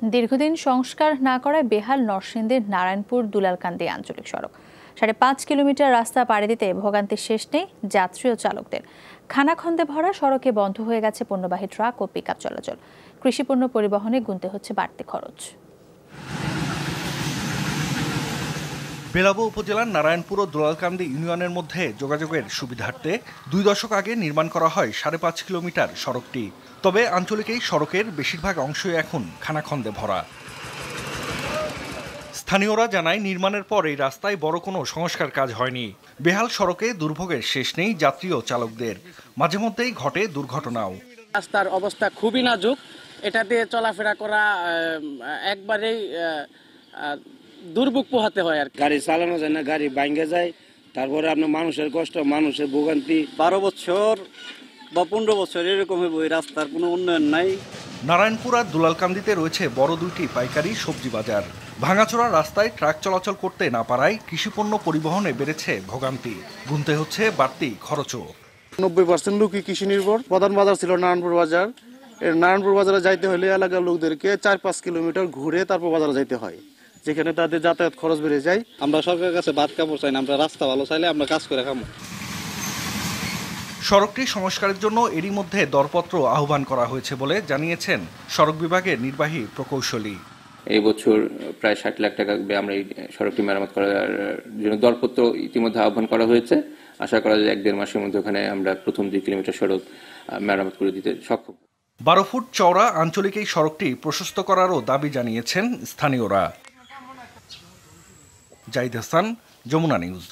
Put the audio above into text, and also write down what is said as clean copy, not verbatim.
দীর্ঘদিন সংস্কার না করায় বেহাল নরসিংদীর নারায়ণপুর দুলালকান্দি আঞ্চলিক সড়ক। ৫.৫ কিলোমিটার রাস্তা পাড়ি দিতে ভোগান্তির শেষ নেই যাত্রী ও চালকদের। খানাখন্দে ভরা সড়কে বন্ধ হয়ে গেছে পণ্যবাহী ট্রাক ও পিকআপ চলাচল। কৃষিপণ্য পরিবহনে গুনতে হচ্ছে বাড়তি খরচ। বেলাবো উপজেলার নারায়ণপুর ও দুলালকান্দি ইউনিয়নের মধ্যে যোগাযোগের সুবিধার্থে 2 দশক আগে নির্মাণ করা হয় ৫.৫ কিলোমিটার সড়কটি। তবে আঞ্চলিক এই সড়কের বেশিরভাগ অংশই এখন খানাখন্দে ভরা। স্থানীয়রা জানায়, নির্মাণের পর এই রাস্তায় বড় কোনো সংস্কার কাজ হয়নি। বেহাল সড়কে দুর্ভোগের শেষ নেই যাত্রী ও চালকদের। মাঝে মধ্যেই ঘটে দুর্ঘটনাও। রাস্তার অবস্থা খুবই নাজুক, এটা দিয়ে চলাফেরা করা একবারেই দুর্ভোগ পোহাতে হয়। আর গাড়ি চালানো যায় না, গাড়ি ভাঙে যায়, তারপরে আপনার মানুষের কষ্ট, মানুষের ভোগান্তি। 12 বছর বা 15 বছর এরকম হইব, এই রাস্তার কোনো উন্নয়ন নাই। নারায়ণপুর আর দুলালকান্দিতে রয়েছে বড় দুইটি পাইকারি সবজি বাজার। ভাঙাচোরা রাস্তায় ট্রাক চলাচল করতে না পারায় কৃষিপণ্য পরিবহনে বেড়েছে ভোগান্তি। গুনতে হচ্ছে বাড়তি খরচও। 90% লোকই কৃষি নির্ভর। প্রধান বাজার ছিল নারায়ণপুর বাজার। এর নারায়ণপুর বাজারে যাইতে হলে এলাকার লোকদেরকে 4-5 কিলোমিটার ঘুরে তারপর বাজারে যাইতে হয়, যেখানে তাদের যাতায়াত খরচ বেড়ে যায়। আমরা সরকারের কাছে ভাত কাপড় চাই না, আমরা রাস্তা ভালো চাইলে আমরা কাজ করে খাবো। সড়কটি সংস্কারের জন্য এরই মধ্যে দরপত্র আহ্বান করা হয়েছে বলে জানিয়েছেন সড়ক বিভাগের নির্বাহী প্রকৌশলী। এই বছর প্রায় 60 লাখ টাকা আমরা এই সড়কটি মেরামত করার জন্য দরপত্র ইতিমধ্যে আহ্বান করা হয়েছে। আশা করা যায় 1-1.5 মাসের মধ্যে ওখানে আমরা প্রথম 2 কিলোমিটার সড়ক মেরামত করে দিতে সক্ষম। 12 ফুট চওড়া আঞ্চলিক এই সড়কটি প্রশস্ত করারও দাবি জানিয়েছেন স্থানীয়রা। জাহিদ হাসান, যমুনা নিউজ।